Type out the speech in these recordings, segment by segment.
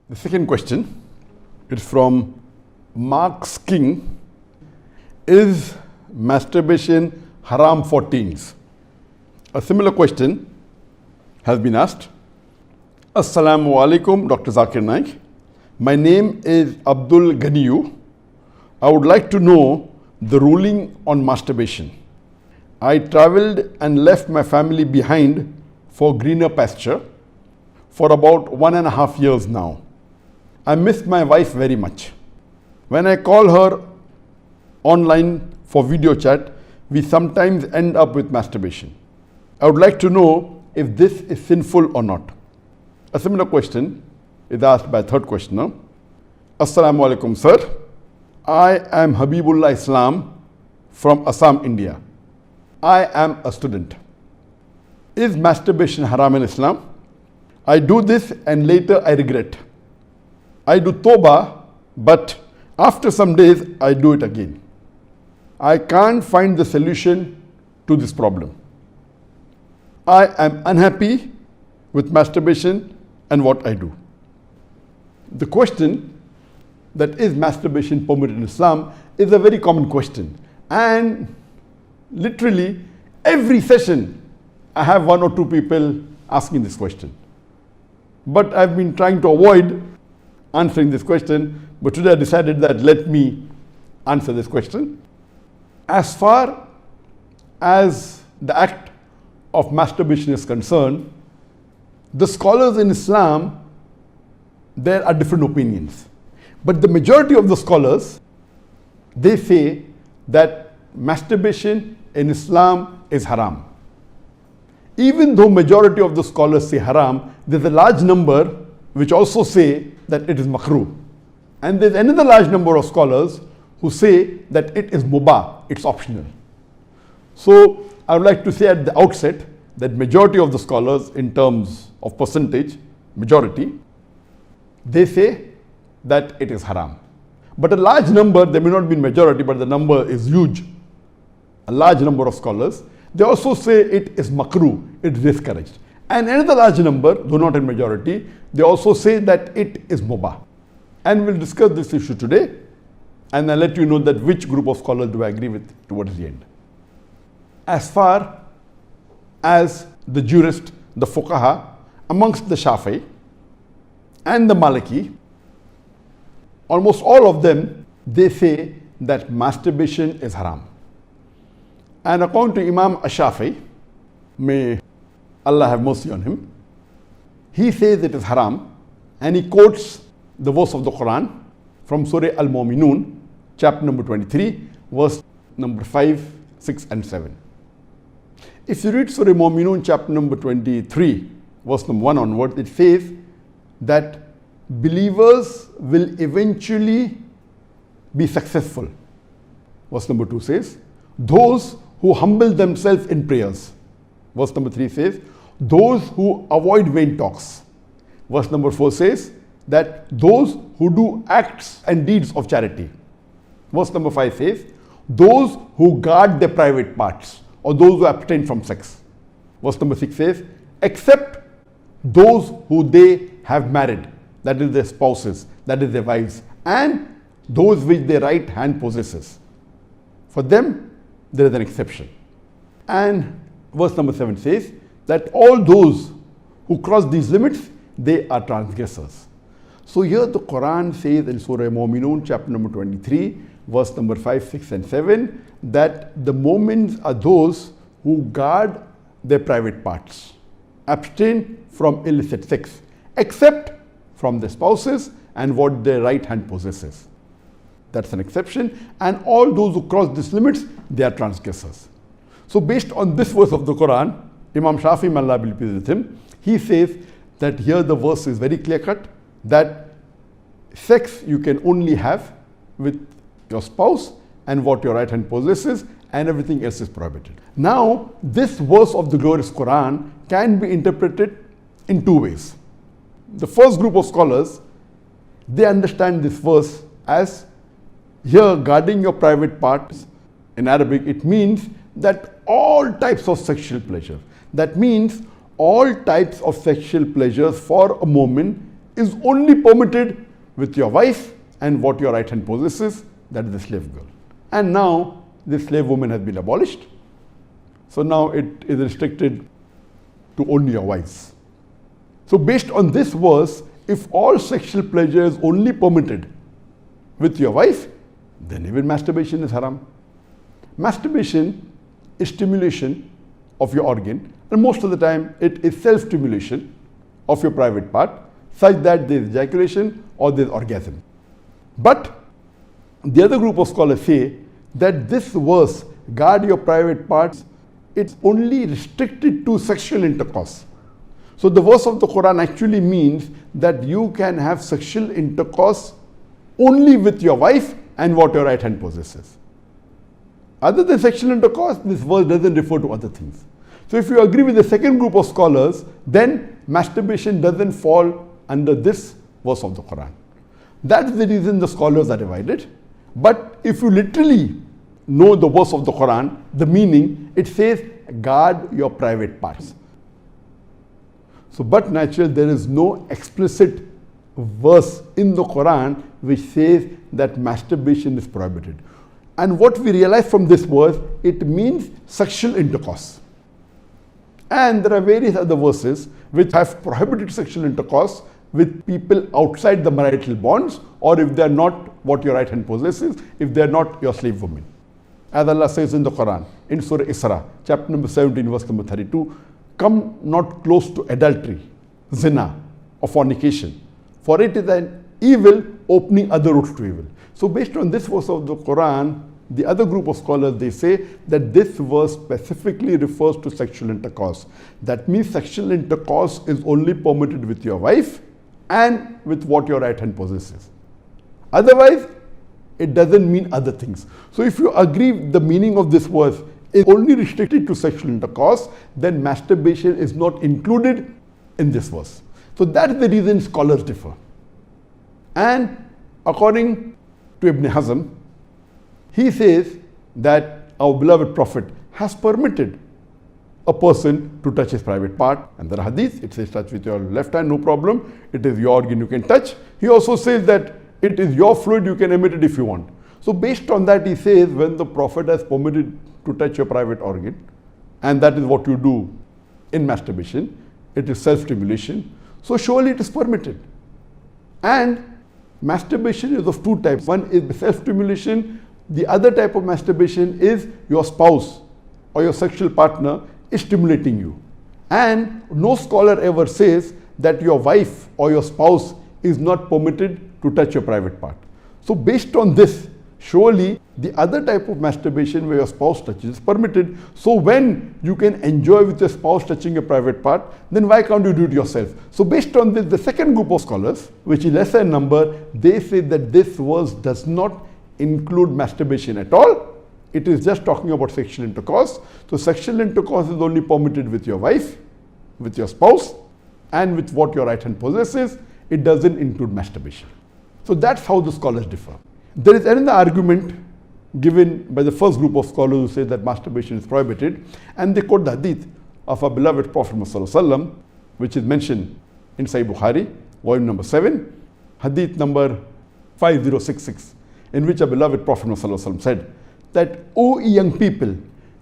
The second question is from Mark's King. Is masturbation haram for teens? A similar question has been asked. Assalamu alaikum, Dr. Zakir Naik. My name is Abdul Ganiyu. I would like to know the ruling on masturbation. I traveled and left my family behind for greener pasture for about 1.5 years now. I miss my wife very much. When I call her online for video chat, we sometimes end up with masturbation. I would like to know if this is sinful or not. A similar question is asked by a third questioner. Assalamu alaikum, sir. I am Habibullah Islam from Assam, India. I am a student. Is masturbation haram in Islam? I do this and later I regret. I do tawbah, but after some days I do it again. I can't find the solution to this problem. I am unhappy with masturbation and what I do. The question that is masturbation permitted in Islam is a very common question, and literally every session I have 1 or 2 people asking this question. But I've been trying to avoid answering this question, but today I decided that let me answer this question. As far as the act of masturbation is concerned, the scholars in Islam, there are different opinions. But the majority of the scholars, they say that masturbation in Islam is haram. Even though majority of the scholars say haram, there's a large number which also say that it is makhruh. And there's another large number of scholars who say that it is mubah, it's optional. So I would like to say at the outset that majority of the scholars, in terms of percentage, majority, they say that it is haram. But a large number, there may not be majority, but the number is huge. A large number of scholars, they also say it is makhruh, it is discouraged. And another large number, though not in majority, they also say that it is mubah. And we'll discuss this issue today, and I'll let you know that which group of scholars do I agree with towards the end. As far as the jurist, the fuqaha, amongst the Shafi'i and the Maliki, almost all of them, they say that masturbation is haram. And according to Imam Ash-Shafi'i, may Allah have mercy on him, he says it is haram, and he quotes the verse of the Quran from Surah Al-Mu'minun, chapter number 23, verse number 5, 6 and 7. If you read Surah Al-Mu'minun, chapter number 23, verse number 1 onwards, it says that believers will eventually be successful. Verse number 2 says, those who humble themselves in prayers. Verse number 3 says, those who avoid vain talks. Verse number 4 says that those who do acts and deeds of charity. Verse number 5 says, those who guard their private parts, or those who abstain from sex. Verse number 6 says, except those who they have married, that is their spouses, that is their wives, and those which their right hand possesses. For them, there is an exception. And verse number 7 says that all those who cross these limits, they are transgressors. So here the Quran says in Surah Al-Mu'minun, chapter number 23, verse number 5, 6 and 7, that the mu'mins are those who guard their private parts, abstain from illicit sex, except from their spouses and what their right hand possesses. That's an exception. And all those who cross these limits, they are transgressors. So based on this verse of the Quran, Imam Shafi'i, may Allah be pleased with him, he says that here the verse is very clear cut, that sex you can only have with your spouse and what your right hand possesses, and everything else is prohibited. Now, this verse of the glorious Quran can be interpreted in 2 ways. The first group of scholars, they understand this verse as here guarding your private parts. In Arabic, it means that all types of sexual pleasure. That means all types of sexual pleasures for a moment is only permitted with your wife and what your right hand possesses, that is the slave girl. And now the slave woman has been abolished. So now it is restricted to only your wives. So based on this verse, if all sexual pleasure is only permitted with your wife, then even masturbation is haram. Masturbation is stimulation of your organ, and most of the time it is self-stimulation of your private part, such that there is ejaculation or there is orgasm. But the other group of scholars say that this verse, guard your private parts, it's only restricted to sexual intercourse. So the verse of the Quran actually means that you can have sexual intercourse only with your wife and what your right hand possesses. Other than sexual intercourse, this verse doesn't refer to other things. So if you agree with the second group of scholars, then masturbation doesn't fall under this verse of the Quran. That's the reason the scholars are divided. But if you literally know the verse of the Quran, the meaning, it says, guard your private parts. So, but naturally, there is no explicit verse in the Quran which says that masturbation is prohibited. And what we realize from this verse, it means sexual intercourse. And there are various other verses which have prohibited sexual intercourse with people outside the marital bonds, or if they are not what your right hand possesses, if they are not your slave woman. As Allah says in the Quran, in Surah Isra, chapter number 17, verse number 32, come not close to adultery, zina, or fornication, for it is an evil opening other routes to evil. So based on this verse of the Quran, the other group of scholars, they say that this verse specifically refers to sexual intercourse. That means sexual intercourse is only permitted with your wife and with what your right hand possesses. Otherwise, it doesn't mean other things. So if you agree the meaning of this verse is only restricted to sexual intercourse, then masturbation is not included in this verse. So that's the reason scholars differ. And according to Ibn Hazm, he says that our beloved Prophet has permitted a person to touch his private part. And there are hadith, it says touch with your left hand, no problem. It is your organ, you can touch. He also says that it is your fluid, you can emit it if you want. So based on that, he says when the Prophet has permitted to touch your private organ, and that is what you do in masturbation, it is self-stimulation, so surely it is permitted. And masturbation is of two types. One is self-stimulation. The other type of masturbation is your spouse or your sexual partner is stimulating you. And no scholar ever says that your wife or your spouse is not permitted to touch your private part. So based on this, surely the other type of masturbation where your spouse touches is permitted. So when you can enjoy with your spouse touching your private part, then why can't you do it yourself? So based on this, the second group of scholars, which is lesser in number, they say that this verse does not include masturbation at all. It is just talking about sexual intercourse. So sexual intercourse is only permitted with your wife, with your spouse, and with what your right hand possesses. It doesn't include masturbation. So that's how the scholars differ. There is another argument given by the first group of scholars who say that masturbation is prohibited, and they quote the hadith of our beloved Prophet ﷺ, which is mentioned in Sahih Bukhari, volume number 7, hadith number 5066, in which our beloved Prophet ﷺ said that, O young people,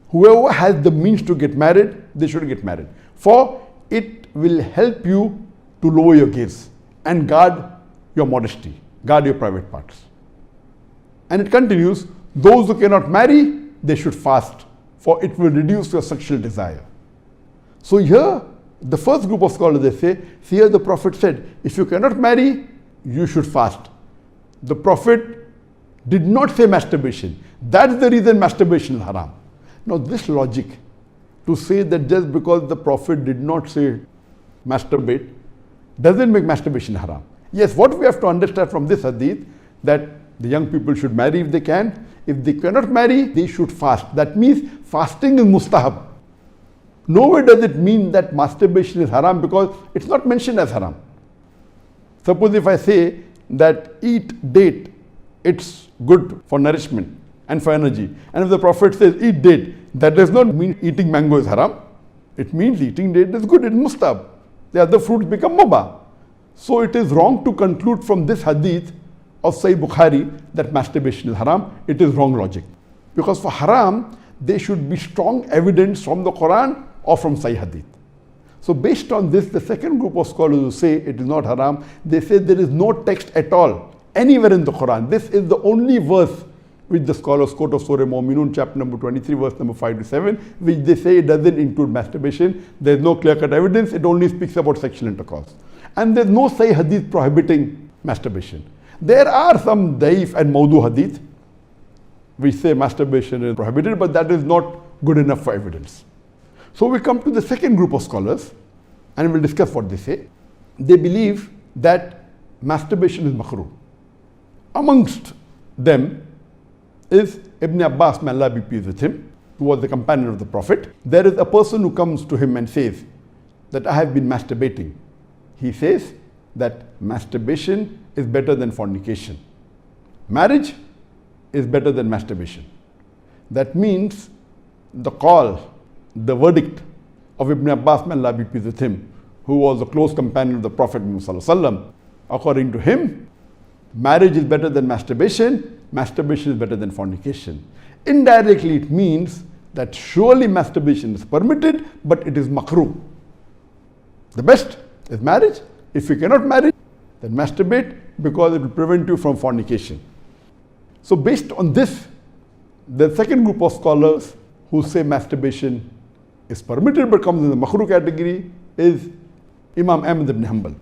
whoever has the means to get married, they should get married, for it will help you to lower your gaze and guard your modesty, guard your private parts. And it continues, those who cannot marry, they should fast, for it will reduce your sexual desire. So here, the first group of scholars, they say, here the Prophet said, if you cannot marry, you should fast. The Prophet did not say masturbation. That's the reason masturbation is haram. Now this logic, to say that just because the Prophet did not say masturbate, doesn't make masturbation haram. Yes, what we have to understand from this hadith, that the young people should marry if they can. If they cannot marry, they should fast. That means fasting is mustahab. Nowhere does it mean that masturbation is haram, because it's not mentioned as haram. Suppose if I say that eat date, it's good for nourishment and for energy. And if the Prophet says eat date, that does not mean eating mango is haram. It means eating date is good, it's mustahab. The other fruits become mubah. So it is wrong to conclude from this hadith of Sahih Bukhari that masturbation is haram. It is wrong logic. Because for haram, there should be strong evidence from the Quran or from Sahih hadith. So based on this, the second group of scholars who say it is not haram, they say there is no text at all anywhere in the Quran. This is the only verse which the scholars quote of Surah Mu'minun, chapter number 23, verse number 5 to 7, which they say it doesn't include masturbation. There is no clear-cut evidence. It only speaks about sexual intercourse. And there is no Sahih hadith prohibiting masturbation. There are some daif and mawdu hadith which say masturbation is prohibited, but that is not good enough for evidence. So we come to the second group of scholars and we'll discuss what they say. They believe that masturbation is makhruh. Amongst them is Ibn Abbas, may Allah be pleased with him, who was the companion of the Prophet. There is a person who comes to him and says that I have been masturbating. He says that masturbation is better than fornication. Marriage is better than masturbation. That means the call, the verdict of Ibn Abbas, may Allah be pleased with him, who was a close companion of the Prophet Muhammad, according to him, marriage is better than masturbation, masturbation is better than fornication. Indirectly, it means that surely masturbation is permitted, but it is makhruh. The best is marriage. If you cannot marry, then masturbate, because it will prevent you from fornication. So based on this, the second group of scholars who say masturbation is permitted but comes in the makhruh category is Imam Ahmad ibn Hanbal.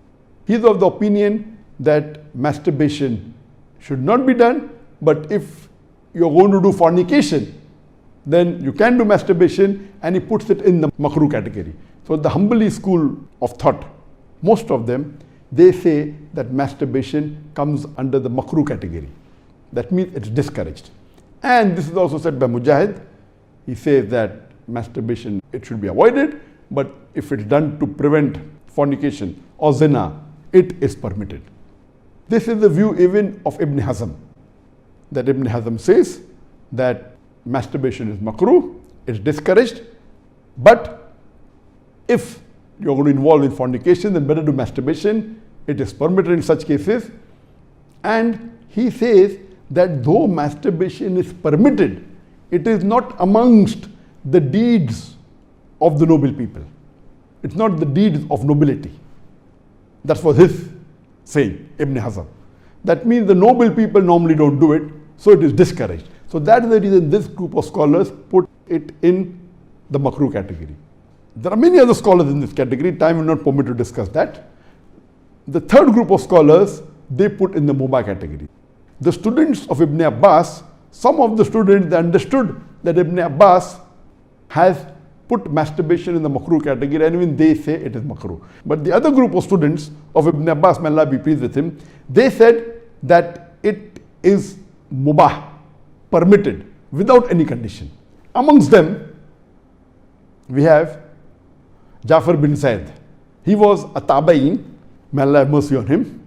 He is of the opinion that masturbation should not be done, but if you're going to do fornication, then you can do masturbation, and he puts it in the makhruh category. So the Hanbali school of thought, most of them, they say that masturbation comes under the makhruh category. That means it's discouraged. And this is also said by Mujahid. He says that masturbation, it should be avoided, but if it's done to prevent fornication or zina, it is permitted. This is the view even of Ibn Hazm, that Ibn Hazm says that masturbation is makruh, it's discouraged, but if you're going to involve in fornication, then better do masturbation, it is permitted in such cases. And he says that though masturbation is permitted, it is not amongst the deeds of the noble people. It's not the deeds of nobility. That was his saying, Ibn Hazm. That means the noble people normally don't do it, so it is discouraged. So that is the reason this group of scholars put it in the makhruh category. There are many other scholars in this category. Time will not permit to discuss that. The third group of scholars, they put in the mubah category. The students of Ibn Abbas, some of the students, they understood that Ibn Abbas has put masturbation in the makhruh category, and even they say it is makhruh. But the other group of students of Ibn Abbas, may Allah be pleased with him, they said that it is mubah, permitted, without any condition. Amongst them, we have Jafar bin Zaid. He was a tabain, may Allah have mercy on him,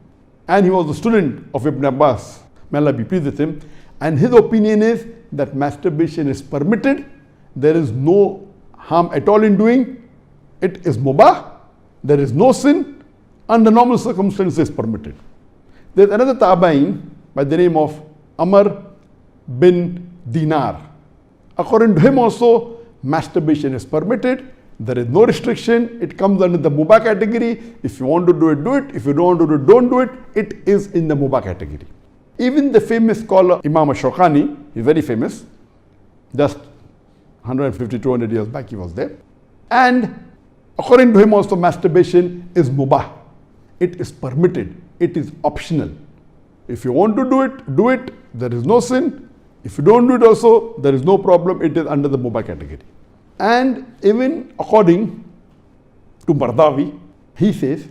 and he was a student of Ibn Abbas, may Allah be pleased with him, and his opinion is that masturbation is permitted, there is no harm at all in doing, it is mubah, there is no sin, under normal circumstances permitted. There is another tabain by the name of Amr bin Dinar. According to him also, masturbation is permitted, there is no restriction, it comes under the mubah category. If you want to do it, do it. If you don't want to do it, don't do it. It is in the mubah category. Even the famous scholar Imam Shawkani, he's very famous, just 150, 200 years back he was there. And according to him also, masturbation is mubah. It is permitted. It is optional. If you want to do it, do it. There is no sin. If you don't do it also, there is no problem. It is under the mubah category. And even according to Mardawi, he says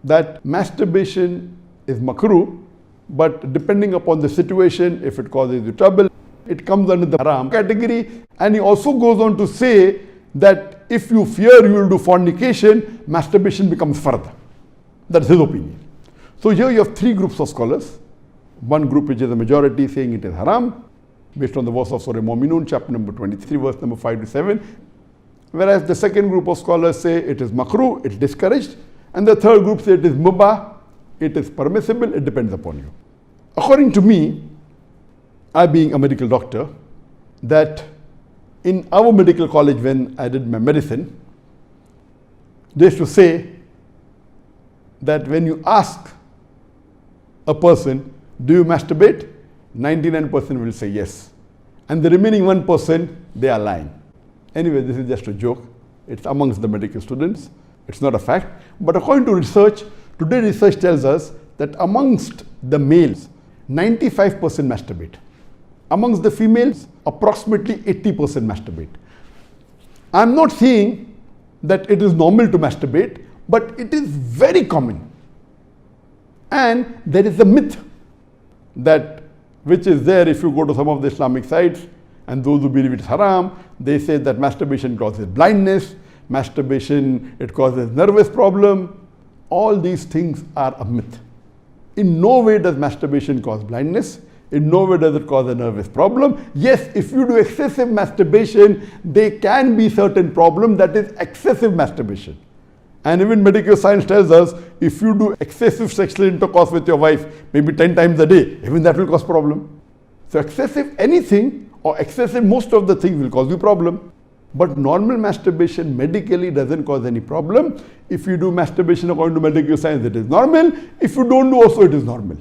that masturbation is makruh, but depending upon the situation, if it causes you trouble, it comes under the haram category. And he also goes on to say that if you fear you will do fornication, masturbation becomes fard. That's his opinion. So here you have three groups of scholars. One group which is the majority saying it is haram, based on the verse of Surah Mu'minun, chapter number 23, verse number 5 to 7. Whereas the second group of scholars say it is makruh, it's discouraged. And the third group say it is mubah, it is permissible, it depends upon you. According to me, I being a medical doctor, that in our medical college when I did my medicine, they used to say that when you ask a person, do you masturbate? 99% will say yes. And the remaining 1%, they are lying. Anyway, this is just a joke. It's amongst the medical students. It's not a fact. But according to research, today research tells us that amongst the males, 95% masturbate. Amongst the females, approximately 80% masturbate. I'm not saying that it is normal to masturbate, but it is very common. And there is a myth that which is there if you go to some of the Islamic sites, and those who believe it's haram, they say that masturbation causes blindness, masturbation, it causes nervous problem. All these things are a myth. In no way does masturbation cause blindness. In no way does it cause a nervous problem. Yes, if you do excessive masturbation, there can be certain problem, that is excessive masturbation. And even medical science tells us, if you do excessive sexual intercourse with your wife, maybe 10 times a day, even that will cause problem. So excessive anything or excessive most of the things will cause you problem. But normal masturbation medically doesn't cause any problem. If you do masturbation according to medical science, it is normal. If you don't do also, it is normal.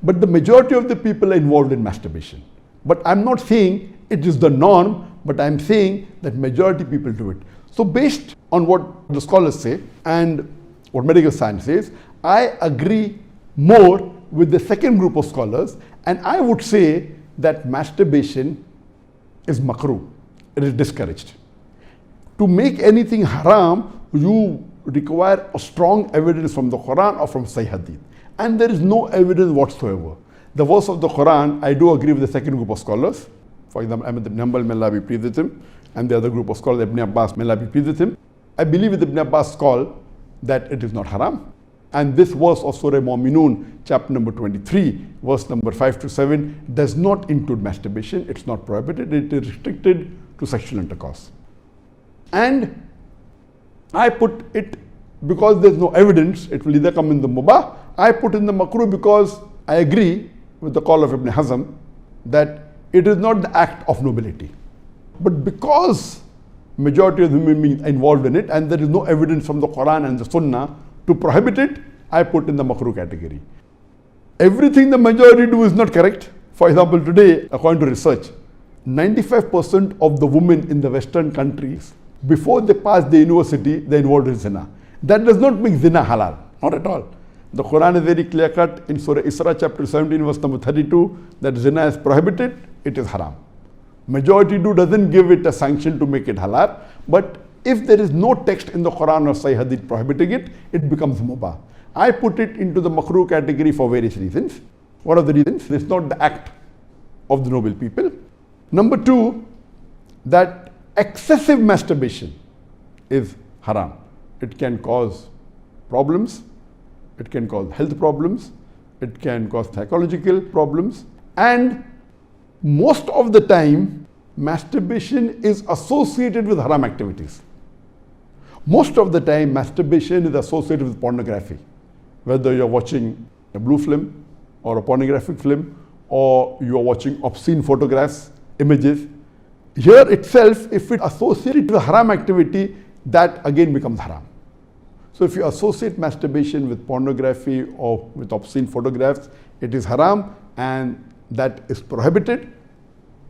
But the majority of the people are involved in masturbation. But I'm not saying it is the norm, but I'm saying that majority people do it. So based on what the scholars say and what medical science says, I agree more with the second group of scholars, and I would say that masturbation is makruh. It is discouraged. To make anything haram, you require a strong evidence from the Quran or from Sahih Hadith. And there is no evidence whatsoever. The verse of the Quran, I do agree with the second group of scholars. For example, Ahmad ibn Hanbal, may Allah be pleased with him, and the other group of scholars, Ibn Abbas, may Allah be pleased with him. I believe with Ibn Abbas' call that it is not haram. And this verse of Surah Mu'minun, chapter number 23, verse number 5 to 7, does not include masturbation. It's not prohibited. It is restricted to sexual intercourse. And I put it because there's no evidence, it will either come in the mubah. I put in the makruh because I agree with the call of Ibn Hazm that it is not the act of nobility. But because majority of human beings are involved in it and there is no evidence from the Quran and the Sunnah to prohibit it, I put in the makruh category. Everything the majority do is not correct. For example, today, according to research, 95% of the women in the Western countries, before they pass the university, they are involved in zina. That does not make zina halal, not at all. The Quran is very clear cut in Surah Isra chapter 17 verse number 32 that zina is prohibited, it is haram. Majority do doesn't give it a sanction to make it halal, but if there is no text in the Quran or Sahih Hadith prohibiting it, it becomes mubah. I put it into the makruh category for various reasons. What are the reasons? It's not the act of the noble people. Number two, that excessive masturbation is haram. It can cause problems, it can cause health problems, it can cause psychological problems, and most of the time masturbation is associated with haram activities. Most of the time masturbation is associated with pornography, whether you're watching a blue film or a pornographic film, or you're watching obscene photographs, images. Here itself, if it associated with haram activity, that again becomes haram. So if you associate masturbation with pornography or with obscene photographs, it is haram and that is prohibited,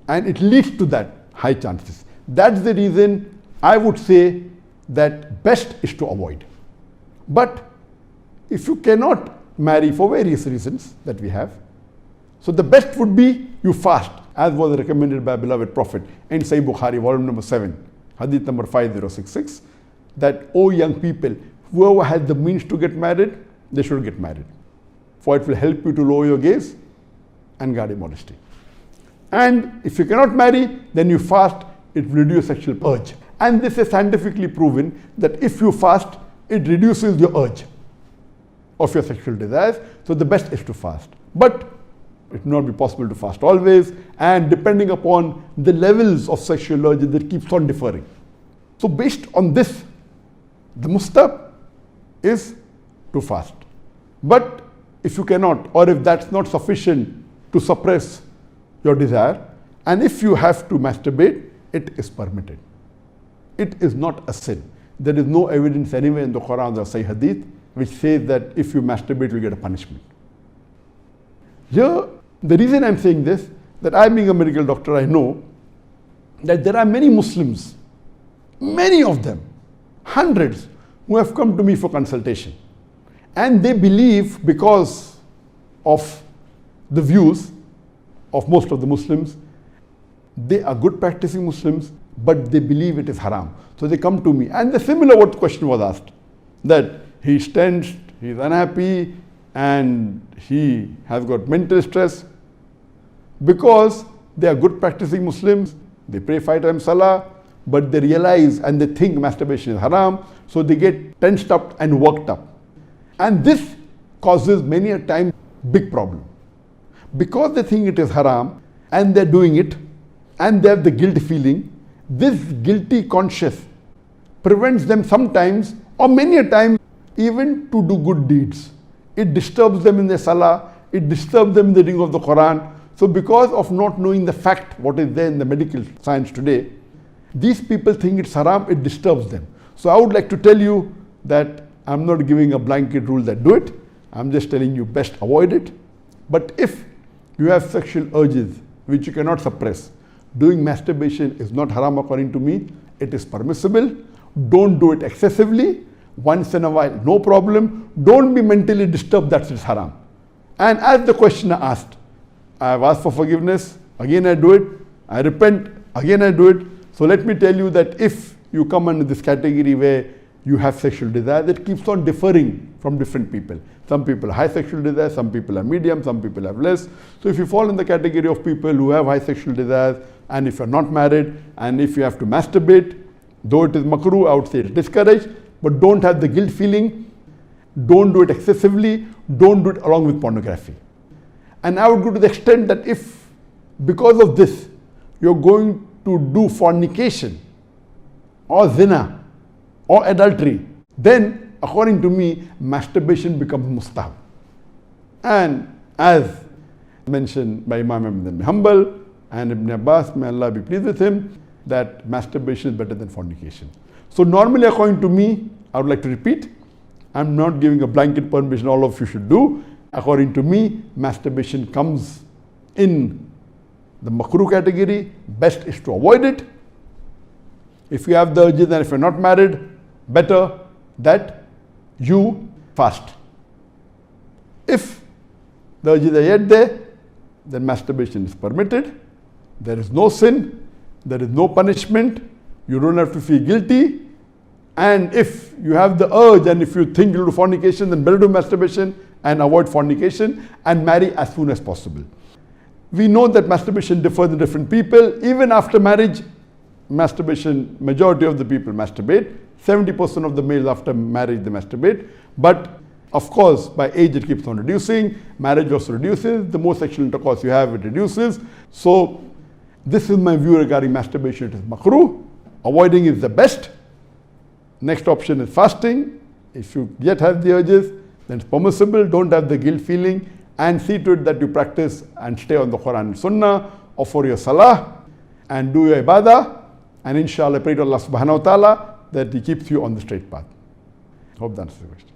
and it leads to that high chances. That's the reason I would say that best is to avoid. But if you cannot marry for various reasons that we have, so the best would be you fast, as was recommended by beloved Prophet in Sahih Bukhari, volume number 7, hadith number 5066, that, O young people, whoever has the means to get married, they should get married. For it will help you to lower your gaze and guard your modesty. And if you cannot marry, then you fast, it will reduce sexual urge. And this is scientifically proven that if you fast, it reduces your urge of your sexual desires. So the best is to fast. But it will not be possible to fast always, and depending upon the levels of sexual urge, that keeps on differing. So based on this, the mustahab is to fast. But if you cannot, or if that's not sufficient to suppress your desire, and if you have to masturbate, it is permitted. It is not a sin. There is no evidence anywhere in the Quran or Sahih Hadith which says that if you masturbate, you get a punishment. Here, the reason I'm saying this, that I being a medical doctor, I know that there are many Muslims, many of them, hundreds, who have come to me for consultation. And they believe, because of the views of most of the Muslims, they are good practicing Muslims, but they believe it is haram. So they come to me. And the similar what question was asked, that he's tensed, he's unhappy, and he has got mental stress. Because they are good practicing Muslims, they pray 5 times Salah, but they realize and they think masturbation is haram, so they get tensed up and worked up. And this causes many a time big problem. Because they think it is haram and they're doing it and they have the guilt feeling, this guilty conscience prevents them sometimes or many a time even to do good deeds. It disturbs them in their salah, it disturbs them in the reading of the Quran. So because of not knowing the fact, what is there in the medical science today, these people think it's haram, it disturbs them. So I would like to tell you that I'm not giving a blanket rule that do it. I'm just telling you best avoid it. But if you have sexual urges which you cannot suppress, doing masturbation is not haram according to me. It is permissible. Don't do it excessively. Once in a while, no problem. Don't be mentally disturbed that it's haram. And as the questioner asked, I have asked for forgiveness, again I do it. I repent, again I do it. So let me tell you that if you come under this category where you have sexual desire, that keeps on differing from different people. Some people have high sexual desire, some people are medium, some people have less. So if you fall in the category of people who have high sexual desires, and if you're not married, and if you have to masturbate, though it is makruh, I would say it's discouraged, but don't have the guilt feeling, don't do it excessively, don't do it along with pornography. And I would go to the extent that if, because of this, you're going to do fornication, or zina, or adultery, then according to me, masturbation becomes mustahab. And as mentioned by Imam Ibn Hanbal and Ibn Abbas, may Allah be pleased with him, that masturbation is better than fornication. So normally according to me, I would like to repeat, I'm not giving a blanket permission all of you should do. According to me, masturbation comes in the makruh category. Best is to avoid it. If you have the urges and if you're not married, better that you fast. If the urges are yet there, then masturbation is permitted. There is no sin, there is no punishment, you don't have to feel guilty. And if you have the urge and if you think you'll do fornication, then better do masturbation and avoid fornication and marry as soon as possible. We know that masturbation differs in different people. Even after marriage, masturbation, majority of the people masturbate. 70% of the males after marriage they masturbate. But of course, by age it keeps on reducing. Marriage also reduces. The more sexual intercourse you have, it reduces. So this is my view regarding masturbation. It is makruh. Avoiding is the best. Next option is fasting. If you yet have the urges, then it's permissible. Don't have the guilt feeling, and see to it that you practice and stay on the Quran and Sunnah, offer your salah and do your ibadah, and inshallah pray to Allah subhanahu wa ta'ala that He keeps you on the straight path. Hope that answers the question.